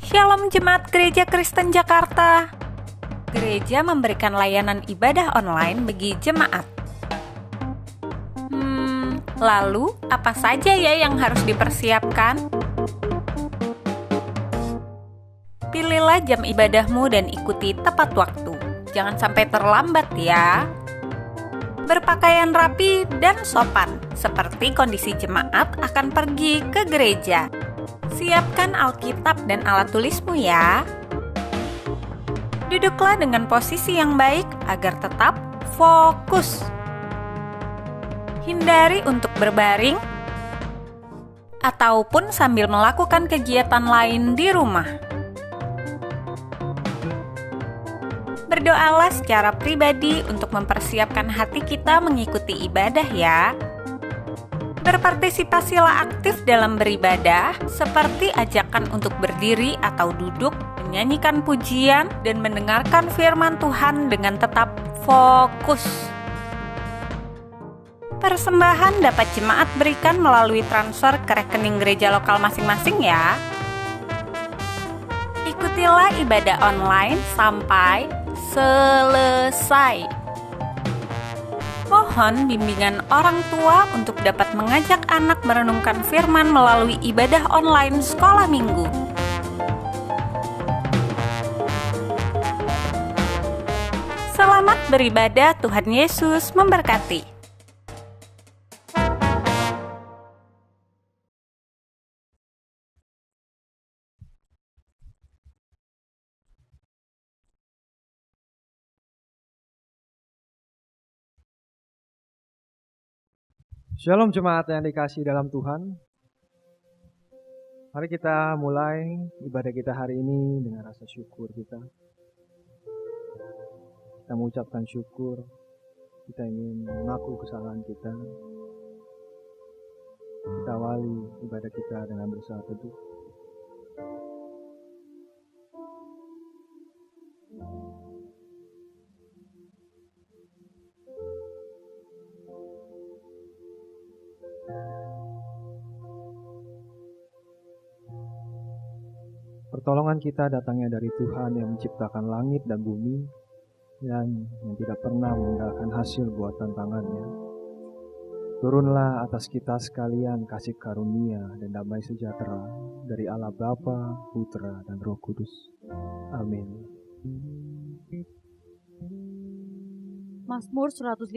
Shalom Jemaat Gereja Kristen Jakarta. Gereja memberikan layanan ibadah online bagi jemaat. Lalu apa saja ya yang harus dipersiapkan? Pilihlah jam ibadahmu dan ikuti tepat waktu. Jangan sampai terlambat ya. Berpakaian rapi dan sopan, seperti kondisi jemaat akan pergi ke gereja. Siapkan Alkitab dan alat tulismu ya. Duduklah dengan posisi yang baik agar tetap fokus. Hindari untuk berbaring ataupun sambil melakukan kegiatan lain di rumah. Berdoalah secara pribadi untuk mempersiapkan hati kita mengikuti ibadah ya. Berpartisipasilah aktif dalam beribadah, seperti ajakan untuk berdiri atau duduk, menyanyikan pujian, dan mendengarkan firman Tuhan dengan tetap fokus. Persembahan dapat jemaat berikan melalui transfer ke rekening gereja lokal masing-masing ya. Ikutilah ibadah online sampai selesai. Mohon bimbingan orang tua untuk dapat mengajak anak merenungkan firman melalui ibadah online sekolah minggu. Selamat beribadah, Tuhan Yesus memberkati. Shalom jemaat yang dikasihi dalam Tuhan. Mari kita mulai ibadah kita hari ini dengan rasa syukur kita. Kita mengucapkan syukur, kita ingin mengaku kesalahan kita. Kita awali ibadah kita dengan bersaat teduh. Pertolongan kita datangnya dari Tuhan yang menciptakan langit dan bumi dan yang tidak pernah meninggalkan hasil buatan tangannya. Turunlah atas kita sekalian kasih karunia dan damai sejahtera dari Allah Bapa, Putra, dan Roh Kudus. Amin. Mazmur 150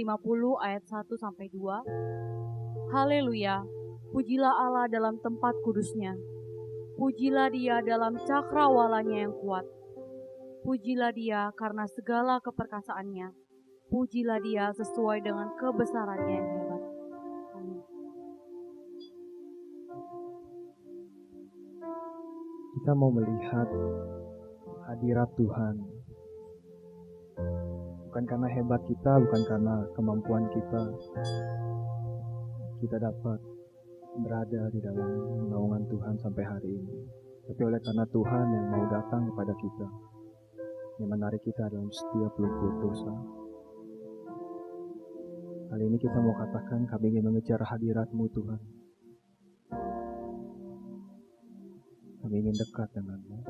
ayat 1-2. Haleluya, pujilah Allah dalam tempat kudusnya. Pujilah Dia dalam cakrawalanya yang kuat. Pujilah Dia karena segala keperkasaannya. Pujilah Dia sesuai dengan kebesarannya yang hebat. Amin. Kita mau melihat hadirat Tuhan. Bukan karena hebat kita, bukan karena kemampuan kita. Kita dapat berada di dalam naungan Tuhan sampai hari ini. Tapi oleh karena Tuhan yang mau datang kepada kita, yang menarik kita dalam setiap luput dosa. Kali ini kita mau katakan, kami ingin mengejar hadirat-Mu Tuhan. Kami ingin dekat dengan-Mu.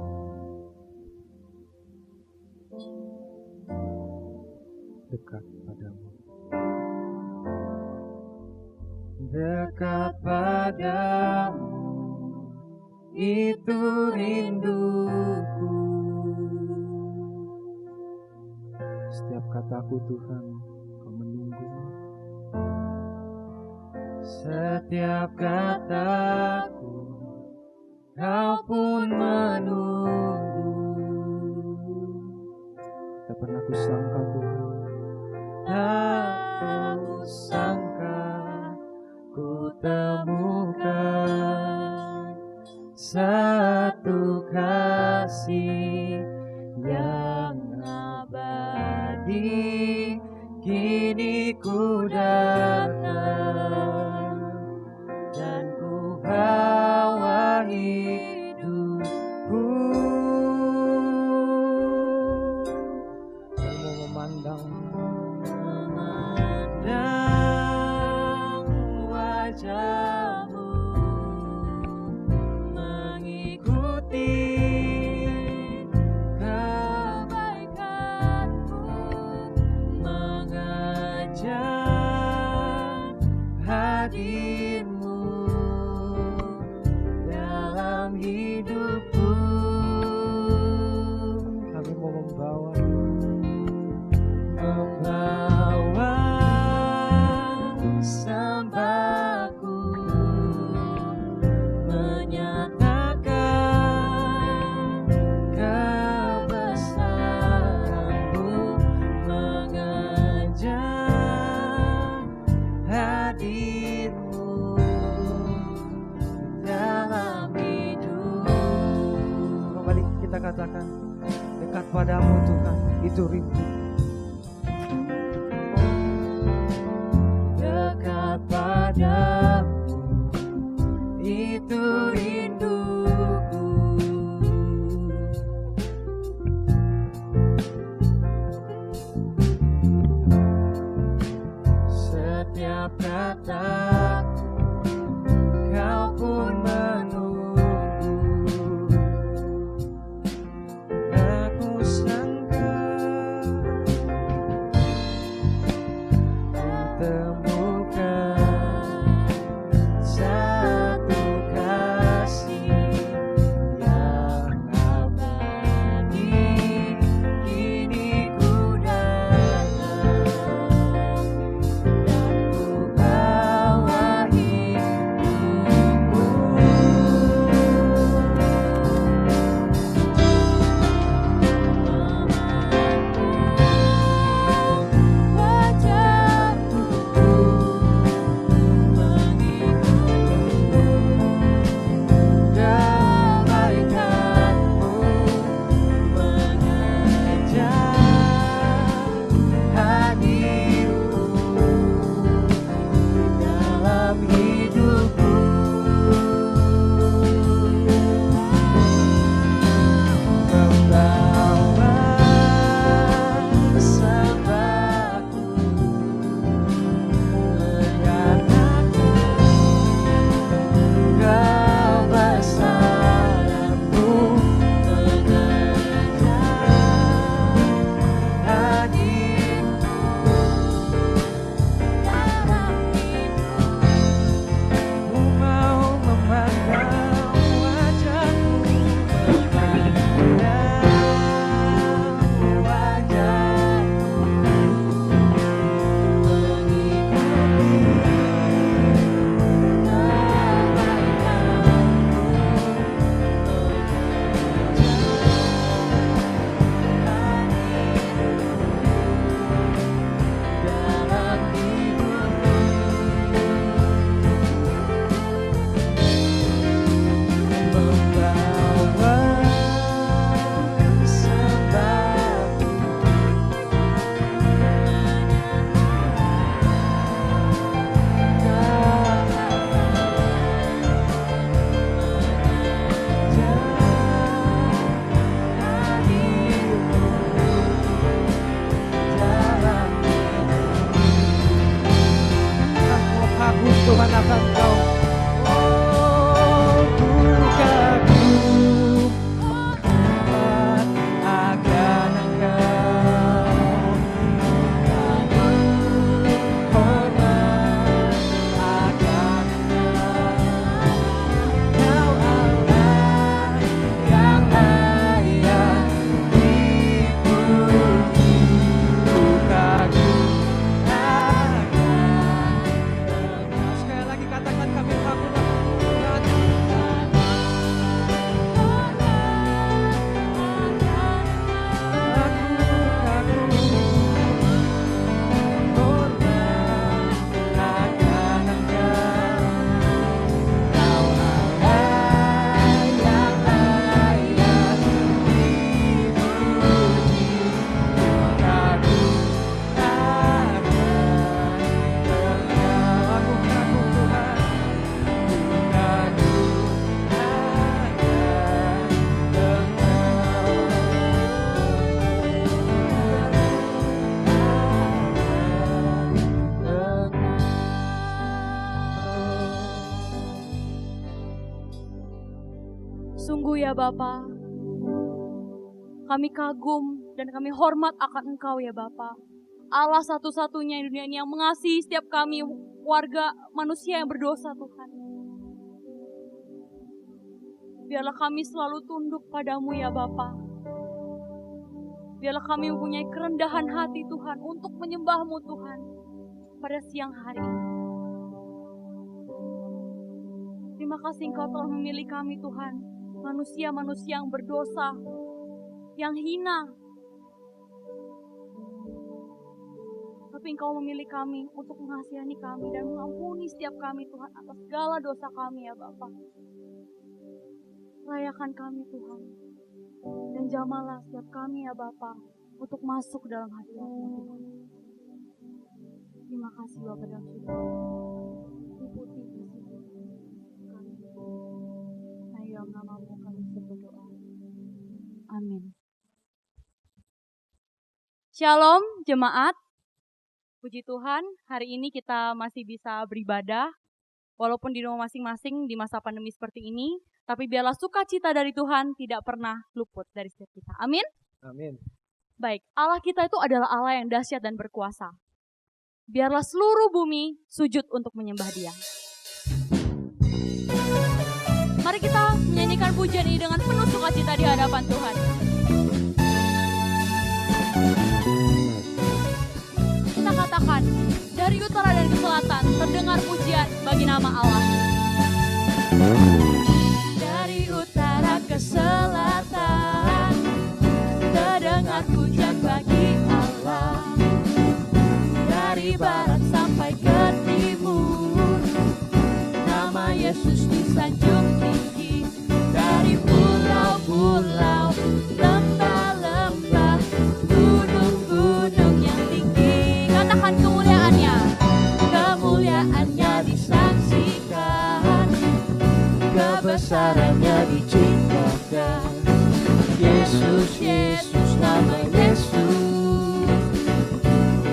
Dekat padamu. Dekat padamu, itu rinduku. Setiap kataku Tuhan, Kau menunggu. Setiap kataku, Kau pun menunggu. Tak pernah kusangka Tuhan, tak kusangka ku temukan satu kasih yang abadi. Kini ku datang dan ku bawa hidupku. Aku mau memandang wajah-Mu, mengikuti kebaikan-Mu, mengejar hadir-Mu dalam hidupku. Kami mau membawa sembahku, menyatakan kebesaran-Mu, mengejar hadir-Mu dalam hidup. Kembali kita katakan, dekat padamu Tuhan, itu rindu. Dekat padamu, itu rinduku. Setiap kataku, Kau pun menunggu. Aku sangka Sungguh ya Bapa, kami kagum dan kami hormat akan Engkau ya Bapa. Allah satu-satunya di dunia ini yang mengasihi setiap kami warga manusia yang berdosa Tuhan. Biarlah kami selalu tunduk padamu ya Bapa. Biarlah kami mempunyai kerendahan hati Tuhan untuk menyembah-Mu Tuhan pada siang hari ini. Terima kasih Engkau telah memilih kami Tuhan, manusia-manusia yang berdosa, yang hina. Tapi Engkau memilih kami untuk mengasihani kami dan mengampuni setiap kami Tuhan atas segala dosa kami ya Bapa. Layakan kami Tuhan, dan jamalah setiap kami ya Bapa untuk masuk dalam hadirat-Mu Tuhan. Terima kasih Bapa dalam hidup liputi kami. Nah, dalam nama-Mu kami berdoa. Amin. Shalom jemaat. Puji Tuhan, hari ini kita masih bisa beribadah walaupun di rumah masing-masing di masa pandemi seperti ini, tapi biarlah sukacita dari Tuhan tidak pernah luput dari setiap kita. Amin. Amin. Baik, Allah kita itu adalah Allah yang dahsyat dan berkuasa. Biarlah seluruh bumi sujud untuk menyembah Dia. Mari kita menyanyikan pujian ini dengan penuh sukacita di hadapan Tuhan. Kita katakan, dari utara dan ke selatan terdengar pujian bagi nama Allah. Dari utara ke selatan terdengar pujian bagi Allah. Dari barat sampai ke timur nama Yesus disanjung tinggi. Dari pulau-pulau, lembah-lembah, gunung-gunung yang tinggi. Katakan kemuliaannya, kemuliaannya disaksikan, kebesarannya diceritakan. Yesus, Yesus, nama Yesus,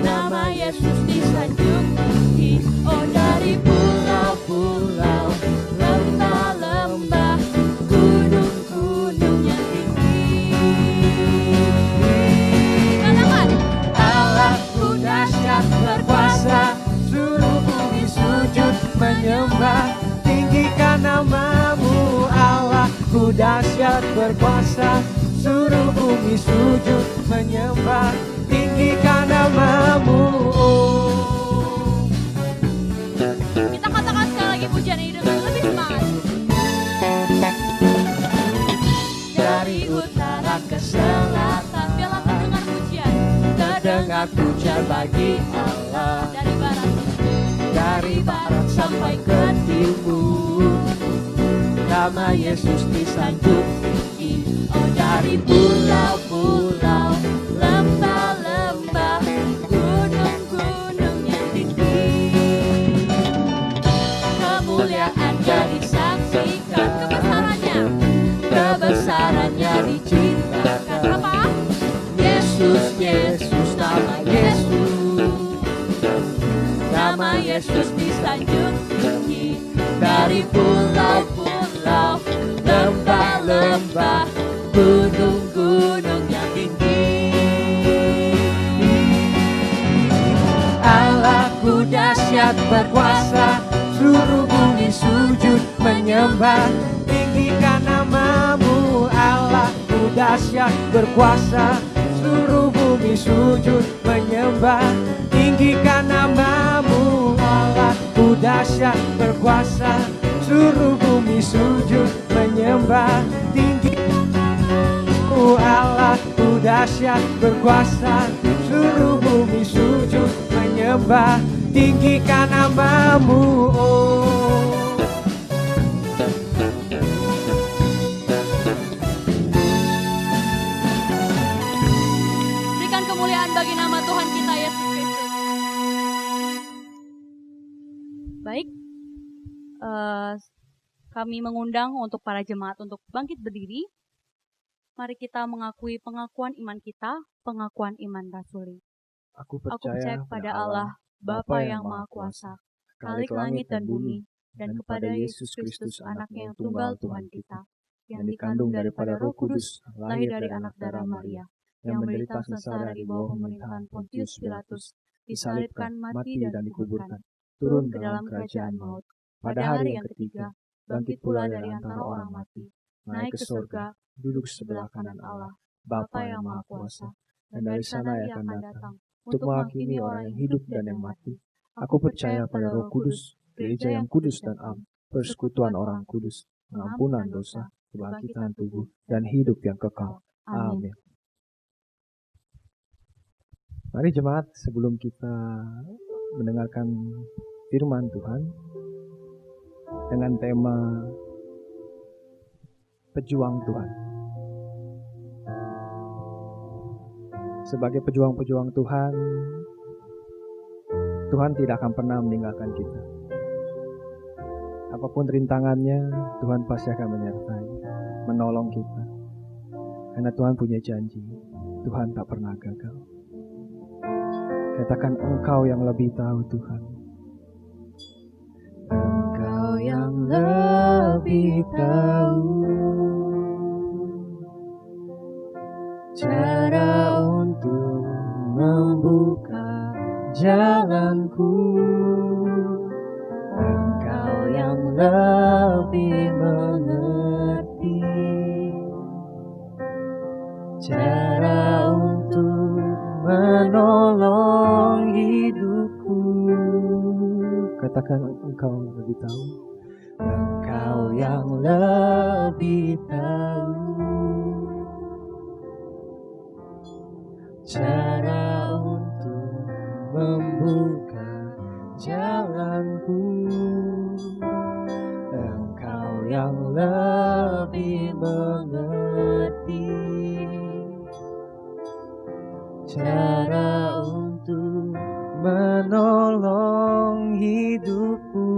nama Yesus disanjung tinggi. Oh, dari pulau-pulau, lembah-lembah, gunung-gunung yang tinggi. Katakan, Allahku dahsyat berkuasa, seluruh bumi sujud menyembah, tinggikan nama-Mu. Allahku dahsyat berkuasa, seluruh bumi sujud menyembah, tinggikan nama-Mu. kita katakan sekali lagi pujian ini dengan lebih semangat. Dari utara ke selatan, biarlah terdengar pujian. Terdengar pujian bagi Allah. Dari barat sampai ke timur, Nama Yesus disanjung tinggi. Oh, dari pulau-pulau, lembah-lembah, gunung-gunung yang tinggi. Kemuliaannya disaksikan, kebesarannya diceritakan. Apa? Yesus, Yesus, nama Yesus, nama Yesus disanjung tinggi. Dari pulau-pulau, lembah-lembah, gunung-gunung yang tinggi. Allahku dahsyat berkuasa, seluruh bumi sujud menyembah, tinggikan nama-Mu. Allahku dahsyat berkuasa, seluruh bumi sujud menyembah, tinggikan nama-Mu. Allahku dahsyat berkuasa, seluruh bumi sujud menyembah, tinggikan nama-Mu. Allahku dahsyat berkuasa, seluruh bumi sujud menyembah, tinggikan nama-Mu. Berikan kemuliaan bagi nama Tuhan kita Yesus Kristus. Baik, kami mengundang untuk para jemaat untuk bangkit berdiri. Mari kita mengakui pengakuan iman kita, pengakuan iman rasuli. Aku Aku percaya kepada Allah, Bapa yang Maha Kuasa, Khalik langit dan bumi, dan kepada Yesus Kristus, anaknya yang tunggal Tuhan kita, yang dikandung daripada Roh Kudus, lahir dari anak darah Maria, yang menderita sengsara di bawah pemerintahan Pontius Pilatus, disalibkan, mati dan dikuburkan, turun ke dalam kerajaan maut. Pada hari yang ketiga, bangkit pula dari antara orang mati, naik ke surga, duduk sebelah kanan Allah, Bapa yang Maha Kuasa, dan dari sana ia akan datang untuk menghakimi orang yang hidup dan yang mati. Aku percaya pada Roh Kudus, gereja yang kudus dan am, persekutuan orang kudus, pengampunan dosa, kebangkitan tubuh, dan hidup yang kekal. Amin. Mari jemaat, sebelum kita mendengarkan firman Tuhan dengan tema pejuang Tuhan. Sebagai pejuang-pejuang Tuhan, Tuhan tidak akan pernah meninggalkan kita. Apapun rintangannya, Tuhan pasti akan menyertai, menolong kita. Karena Tuhan punya janji, Tuhan tak pernah gagal. Katakan, Engkau yang lebih tahu Tuhan. Engkau yang lebih tahu cara untuk membuka jalanku. Engkau yang lebih mengerti cara untuk menolong hidupku. Katakan, Engkau lebih tahu. Engkau yang lebih tahu cara untuk membuka jalanku. Engkau yang lebih mengerti cara untuk menolong hidupku.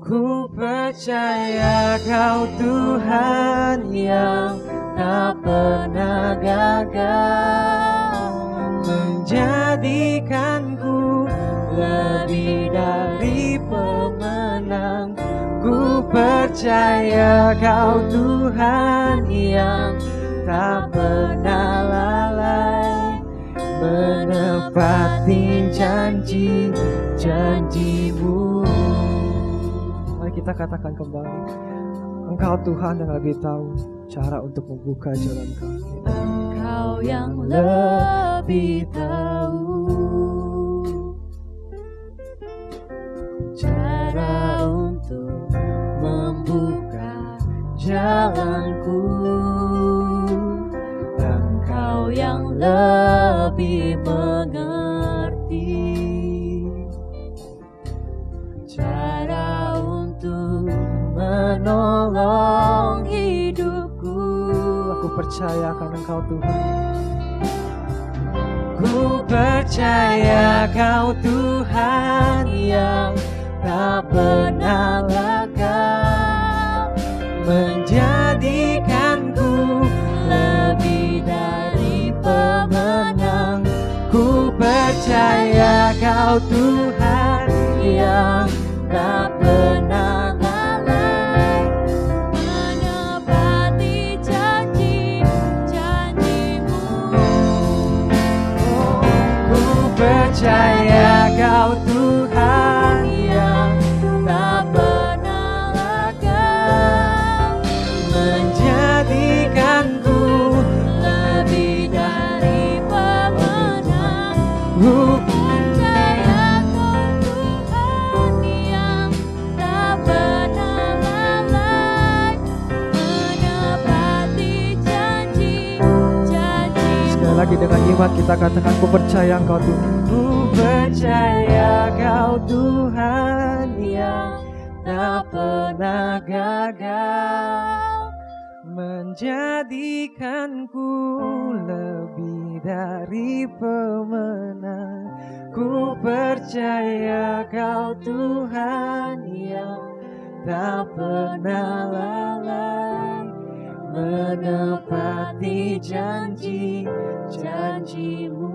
Ku percaya Kau Tuhan yang tak pernah gagal, menjadikanku lebih dari pemenang. Ku percaya Kau Tuhan yang tak pernah lalai, menepati janji-janjimu. Mari kita katakan kembali, Engkau Tuhan yang lebih tahu cara untuk membuka jalan kami. Engkau yang lebih tahu cara untuk membuka jalanku. Engkau yang lebih mengerti cara untuk menolong hidupku. Aku percaya akan Engkau Tuhan. Ku percaya Kau Tuhan yang tak pernah gagal, menjadikanku lebih dari pemenang. Ku percaya Kau Tuhan yang tak pernah lalai, menepati janji-janjimu. Ku percaya Kau Tuhan yang tak pernah gagal, menjadikanku lebih dari pemenang. Ku percaya Kau Tuhan yang tak pernah lalai, menepati janji-janji. Sekali lagi dengan iman kita katakan, ku percaya Engkau Tuhan. Ku percaya Kau Tuhan yang tak pernah gagal, menjadikanku lebih dari pemenang. Ku percaya Kau Tuhan yang tak pernah lalai, menepati janji-janjimu.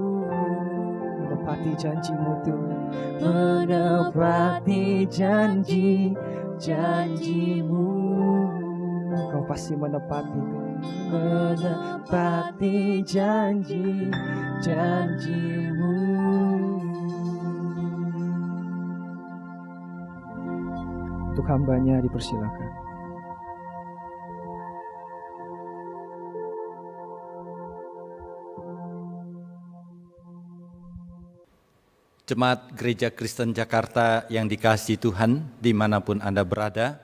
menepati janji-Mu Tuhan, menepati janji-janji-Mu. Kau pasti menepati Tuhan, menepati janji-janji-Mu. Untuk hamba-Nya dipersilakan. Jemaat Gereja Kristen Jakarta yang dikasihi Tuhan, dimanapun Anda berada,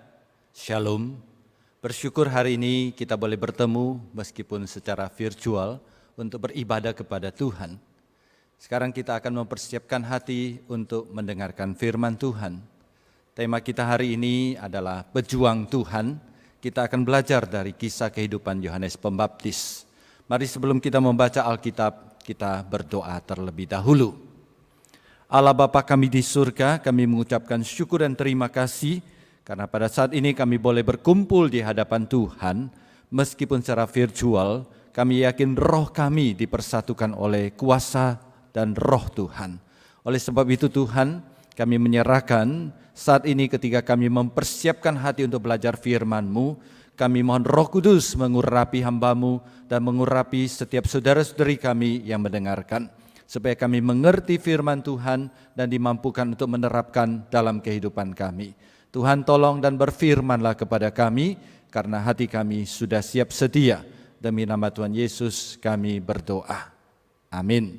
Shalom. Bersyukur hari ini kita boleh bertemu meskipun secara virtual untuk beribadah kepada Tuhan. Sekarang kita akan mempersiapkan hati untuk mendengarkan firman Tuhan. Tema kita hari ini adalah Pejuang Tuhan. Kita akan belajar dari kisah kehidupan Yohanes Pembaptis. Mari sebelum kita membaca Alkitab, kita berdoa terlebih dahulu. Allah Bapa kami di surga, kami mengucapkan syukur dan terima kasih karena pada saat ini kami boleh berkumpul di hadapan Tuhan. Meskipun secara virtual, kami yakin roh kami dipersatukan oleh kuasa dan roh Tuhan. Oleh sebab itu Tuhan, kami menyerahkan saat ini ketika kami mempersiapkan hati untuk belajar firman-Mu, kami mohon Roh Kudus mengurapi hamba-Mu dan mengurapi setiap saudara-saudari kami yang mendengarkan, supaya kami mengerti firman Tuhan dan dimampukan untuk menerapkan dalam kehidupan kami. Tuhan tolong dan berfirmanlah kepada kami, karena hati kami sudah siap sedia. Demi nama Tuhan Yesus kami berdoa. Amin.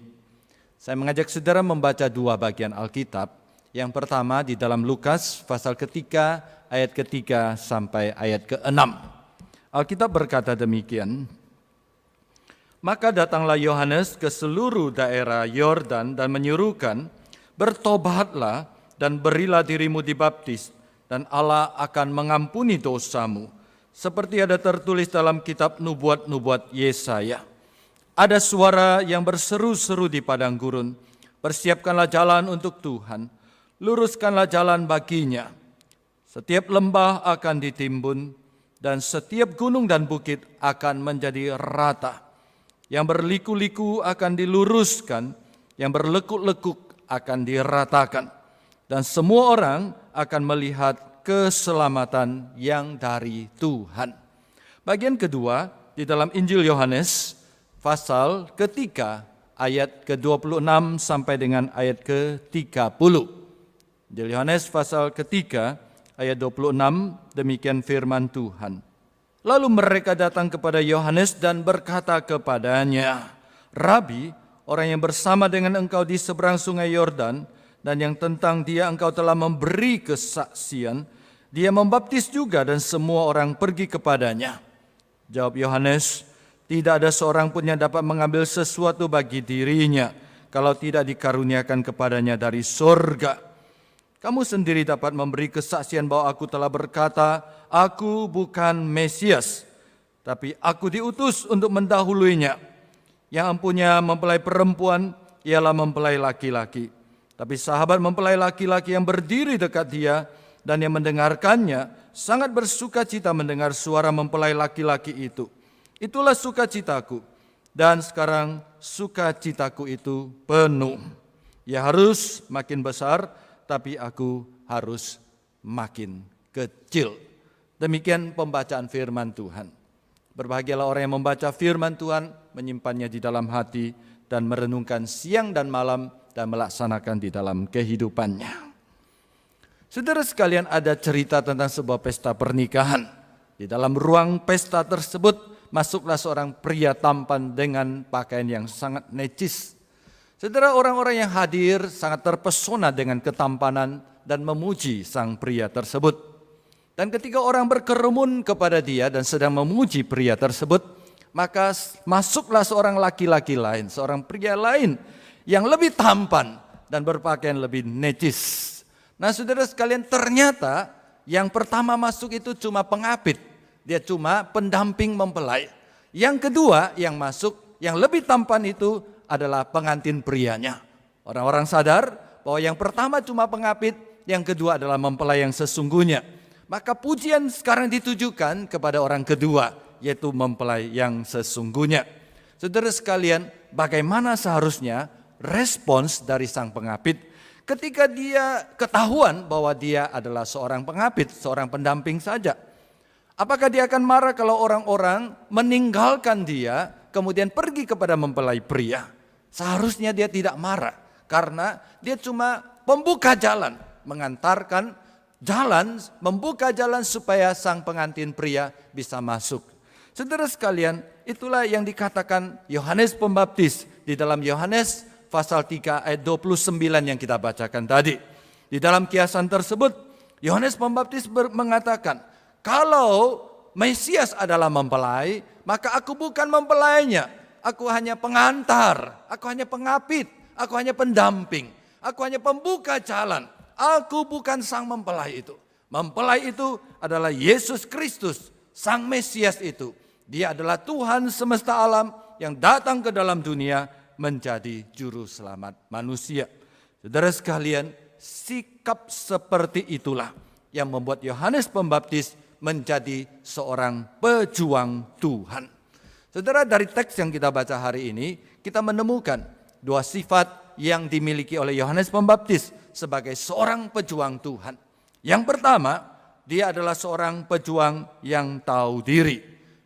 Saya mengajak saudara membaca dua bagian Alkitab. Yang pertama di dalam Lukas pasal ketiga, ayat ketiga sampai ayat ke-6. Alkitab berkata demikian. Maka datanglah Yohanes ke seluruh daerah Yordan dan menyuruhkan, bertobatlah dan berilah dirimu dibaptis, dan Allah akan mengampuni dosamu. Seperti ada tertulis dalam kitab nubuat-nubuat Yesaya. Ada suara yang berseru-seru di padang gurun, persiapkanlah jalan untuk Tuhan, luruskanlah jalan baginya. Setiap lembah akan ditimbun, dan setiap gunung dan bukit akan menjadi rata. Yang berliku-liku akan diluruskan, yang berlekuk-lekuk akan diratakan. Dan semua orang akan melihat keselamatan yang dari Tuhan. Bagian kedua di dalam Injil Yohanes pasal ketiga ayat ke-26 sampai dengan ayat ke-30. Injil Yohanes pasal ketiga ayat 26, demikian firman Tuhan. Lalu mereka datang kepada Yohanes dan berkata kepadanya, Rabi, orang yang bersama dengan engkau di seberang sungai Yordan, dan yang tentang dia engkau telah memberi kesaksian, dia membaptis juga dan semua orang pergi kepadanya. Jawab Yohanes, tidak ada seorang pun yang dapat mengambil sesuatu bagi dirinya, kalau tidak dikaruniakan kepadanya dari surga. Kamu sendiri dapat memberi kesaksian bahwa aku telah berkata, aku bukan Mesias, tapi aku diutus untuk mendahuluinya. Yang empunya mempelai perempuan, ialah mempelai laki-laki. Tapi sahabat mempelai laki-laki yang berdiri dekat dia dan yang mendengarkannya, sangat bersuka cita mendengar suara mempelai laki-laki itu. Itulah sukacitaku, dan sekarang sukacitaku itu penuh. Ya harus makin besar, tapi aku harus makin kecil. Demikian pembacaan firman Tuhan. Berbahagialah orang yang membaca firman Tuhan, menyimpannya di dalam hati, dan merenungkan siang dan malam, dan melaksanakan di dalam kehidupannya. Saudara sekalian, ada cerita tentang sebuah pesta pernikahan. Di dalam ruang pesta tersebut, masuklah seorang pria tampan dengan pakaian yang sangat necis. Saudara, orang-orang yang hadir sangat terpesona dengan ketampanan dan memuji sang pria tersebut. Dan ketika orang berkerumun kepada dia dan sedang memuji pria tersebut, maka masuklah seorang laki-laki lain, seorang pria lain yang lebih tampan dan berpakaian lebih necis. Nah saudara sekalian, ternyata yang pertama masuk itu cuma pengapit. Dia cuma pendamping mempelai. Yang kedua yang masuk, yang lebih tampan itu adalah pengantin prianya. Orang-orang sadar bahwa yang pertama cuma pengapit, yang kedua adalah mempelai yang sesungguhnya. Maka pujian sekarang ditujukan kepada orang kedua, yaitu mempelai yang sesungguhnya. Saudara sekalian, bagaimana seharusnya respons dari sang pengapit ketika dia ketahuan bahwa dia adalah seorang pengapit, seorang pendamping saja. Apakah dia akan marah kalau orang-orang meninggalkan dia kemudian pergi kepada mempelai pria? Seharusnya dia tidak marah karena dia cuma membuka jalan, mengantarkan jalan, membuka jalan supaya sang pengantin pria bisa masuk. Saudara sekalian, itulah yang dikatakan Yohanes Pembaptis di dalam Yohanes pasal 3 ayat 29 yang kita bacakan tadi. Di dalam kiasan tersebut, Yohanes Pembaptis mengatakan, kalau Mesias adalah mempelai, maka aku bukan mempelainya. Aku hanya pengantar, aku hanya pengapit, aku hanya pendamping, aku hanya pembuka jalan. Aku bukan sang mempelai itu. Mempelai itu adalah Yesus Kristus, sang Mesias itu. Dia adalah Tuhan semesta alam yang datang ke dalam dunia menjadi juru selamat manusia. Saudara sekalian, sikap seperti itulah yang membuat Yohanes Pembaptis menjadi seorang pejuang Tuhan. Saudara, dari teks yang kita baca hari ini, kita menemukan dua sifat yang dimiliki oleh Yohanes Pembaptis sebagai seorang pejuang Tuhan. Yang pertama, dia adalah seorang pejuang yang tahu diri.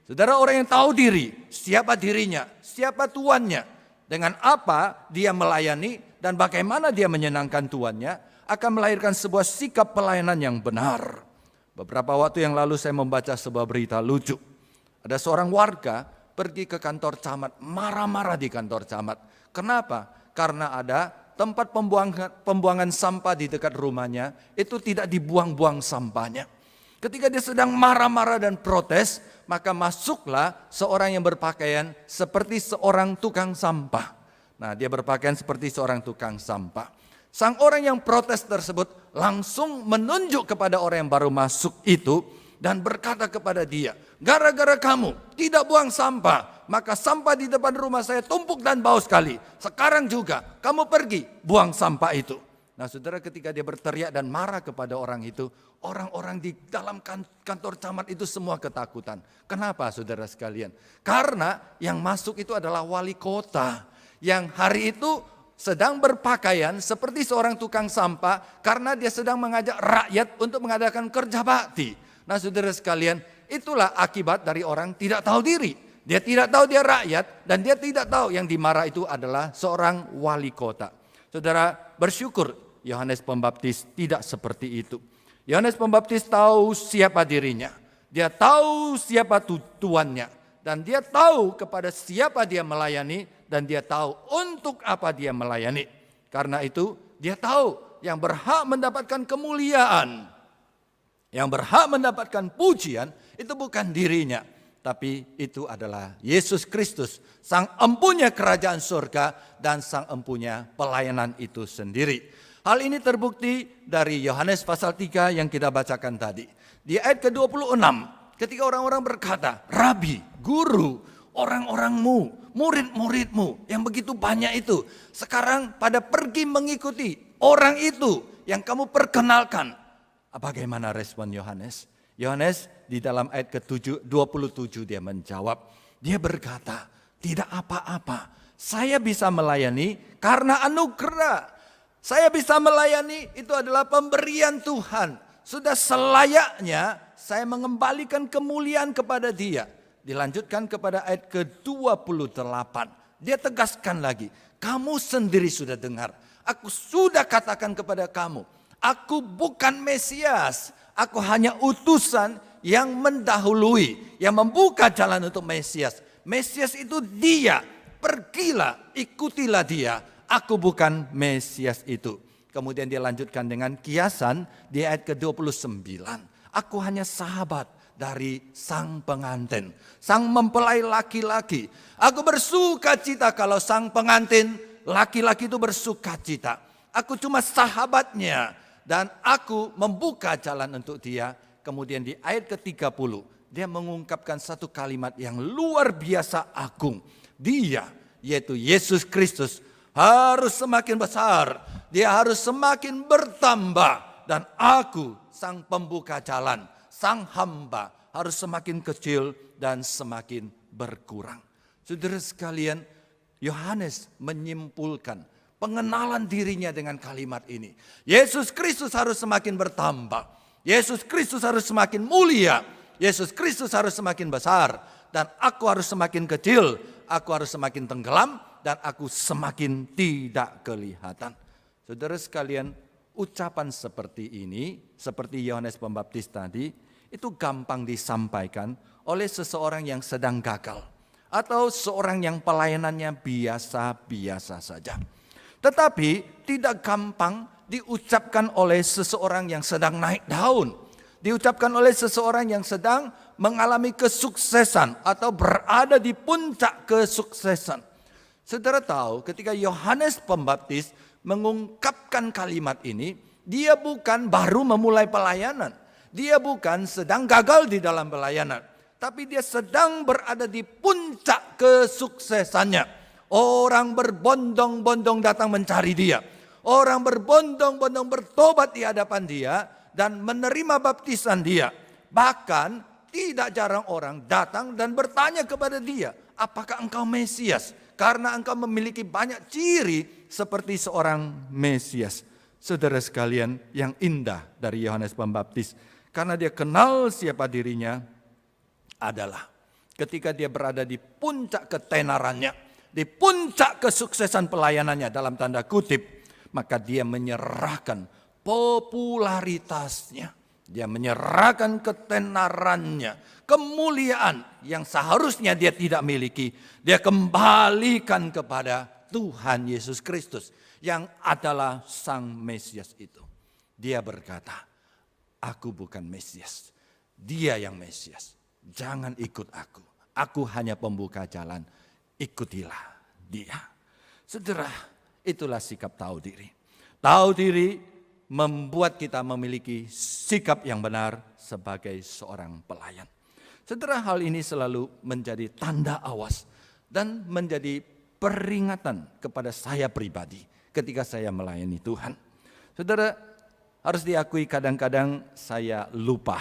Saudara, orang yang tahu diri, siapa dirinya, siapa tuannya, dengan apa dia melayani dan bagaimana dia menyenangkan tuannya, akan melahirkan sebuah sikap pelayanan yang benar. Beberapa waktu yang lalu saya membaca sebuah berita lucu. Ada seorang warga pergi ke kantor camat, marah-marah di kantor camat. Kenapa? Karena ada tempat pembuangan sampah di dekat rumahnya, itu tidak dibuang-buang sampahnya. Ketika dia sedang marah-marah dan protes, maka masuklah seorang yang berpakaian seperti seorang tukang sampah. Nah, dia berpakaian seperti seorang tukang sampah. Sang orang yang protes tersebut langsung menunjuk kepada orang yang baru masuk itu dan berkata kepada dia, gara-gara kamu tidak buang sampah, maka sampah di depan rumah saya tumpuk dan bau sekali. Sekarang juga kamu pergi buang sampah itu. Nah, saudara, ketika dia berteriak dan marah kepada orang itu, orang-orang di dalam kantor camat itu semua ketakutan. Kenapa, saudara sekalian? Karena yang masuk itu adalah wali kota yang hari itu sedang berpakaian seperti seorang tukang sampah karena dia sedang mengajak rakyat untuk mengadakan kerja bakti. Nah, saudara sekalian, itulah akibat dari orang tidak tahu diri. Dia tidak tahu dia rakyat dan dia tidak tahu yang dimarah itu adalah seorang wali kota. Saudara, bersyukur Yohanes Pembaptis tidak seperti itu. Yohanes Pembaptis tahu siapa dirinya. Dia tahu siapa tuannya. Dan dia tahu kepada siapa dia melayani. Dan dia tahu untuk apa dia melayani. Karena itu dia tahu yang berhak mendapatkan kemuliaan, yang berhak mendapatkan pujian itu bukan dirinya. Tapi itu adalah Yesus Kristus, sang empunya kerajaan surga dan sang empunya pelayanan itu sendiri. Hal ini terbukti dari Yohanes pasal 3 yang kita bacakan tadi. Di ayat ke-26, ketika orang-orang berkata, Rabi, Guru, orang-orangmu, murid-muridmu yang begitu banyak itu, sekarang pada pergi mengikuti orang itu yang kamu perkenalkan. Bagaimana respon Yohanes? Yohanes di dalam ayat ke-27 dia menjawab. Dia berkata, tidak apa-apa, saya bisa melayani karena anugerah. Saya bisa melayani itu adalah pemberian Tuhan. Sudah selayaknya saya mengembalikan kemuliaan kepada dia. Dilanjutkan kepada ayat ke-28. Dia tegaskan lagi. Kamu sendiri sudah dengar. Aku sudah katakan kepada kamu. Aku bukan Mesias. Aku hanya utusan yang mendahului. Yang membuka jalan untuk Mesias. Mesias itu dia. Pergilah, ikutilah dia. Aku bukan Mesias itu. Kemudian dia lanjutkan dengan kiasan di ayat ke-29. Aku hanya sahabat dari sang pengantin. Sang mempelai laki-laki. Aku bersuka cita kalau sang pengantin laki-laki itu bersuka cita. Aku cuma sahabatnya. Dan aku membuka jalan untuk dia. Kemudian di ayat ke-30. Dia mengungkapkan satu kalimat yang luar biasa agung. Dia, yaitu Yesus Kristus, harus semakin besar, dia harus semakin bertambah. Dan aku, sang pembuka jalan, sang hamba, harus semakin kecil dan semakin berkurang. Saudara sekalian, Yohanes menyimpulkan pengenalan dirinya dengan kalimat ini. Yesus Kristus harus semakin bertambah. Yesus Kristus harus semakin mulia. Yesus Kristus harus semakin besar. Dan aku harus semakin kecil. Aku harus semakin tenggelam. Dan aku semakin tidak kelihatan. Saudara sekalian, ucapan seperti ini, seperti Yohanes Pembaptis tadi, itu gampang disampaikan oleh seseorang yang sedang gagal. Atau seorang yang pelayanannya biasa-biasa saja. Tetapi tidak gampang diucapkan oleh seseorang yang sedang naik daun. Diucapkan oleh seseorang yang sedang mengalami kesuksesan atau berada di puncak kesuksesan. Saudara tahu ketika Yohanes Pembaptis mengungkapkan kalimat ini, dia bukan baru memulai pelayanan. Dia bukan sedang gagal di dalam pelayanan. Tapi dia sedang berada di puncak kesuksesannya. Orang berbondong-bondong datang mencari dia. Orang berbondong-bondong bertobat di hadapan dia dan menerima baptisan dia. Bahkan tidak jarang orang datang dan bertanya kepada dia, apakah engkau Mesias? Karena engkau memiliki banyak ciri seperti seorang Mesias. Saudara sekalian, yang indah dari Yohanes Pembaptis, karena dia kenal siapa dirinya, adalah ketika dia berada di puncak ketenarannya, di puncak kesuksesan pelayanannya dalam tanda kutip, maka dia menyerahkan popularitasnya. Dia menyerahkan ketenarannya, kemuliaan yang seharusnya dia tidak miliki. Dia kembalikan kepada Tuhan Yesus Kristus yang adalah Sang Mesias itu. Dia berkata, aku bukan Mesias, dia yang Mesias. Jangan ikut aku, aku hanya pembuka jalan. Ikutilah dia. Saudara, itulah sikap tahu diri. Tahu diri membuat kita memiliki sikap yang benar sebagai seorang pelayan. Saudara, hal ini selalu menjadi tanda awas dan menjadi peringatan kepada saya pribadi ketika saya melayani Tuhan. Saudara, harus diakui kadang-kadang saya lupa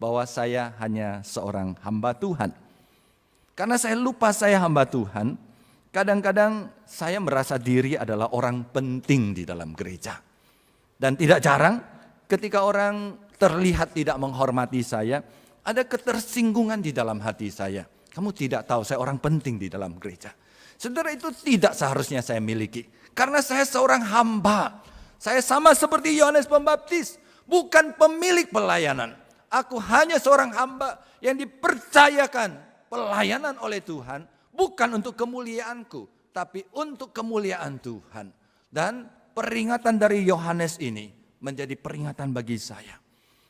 bahwa saya hanya seorang hamba Tuhan. Karena saya lupa saya hamba Tuhan, kadang-kadang saya merasa diri adalah orang penting di dalam gereja. Dan tidak jarang ketika orang terlihat tidak menghormati saya, ada ketersinggungan di dalam hati saya. Kamu tidak tahu saya orang penting di dalam gereja. Saudara, itu tidak seharusnya saya miliki. Karena saya seorang hamba. Saya sama seperti Yohanes Pembaptis, bukan pemilik pelayanan. Aku hanya seorang hamba yang dipercayakan pelayanan oleh Tuhan, bukan untuk kemuliaanku, tapi untuk kemuliaan Tuhan. Dan peringatan dari Yohanes ini menjadi peringatan bagi saya.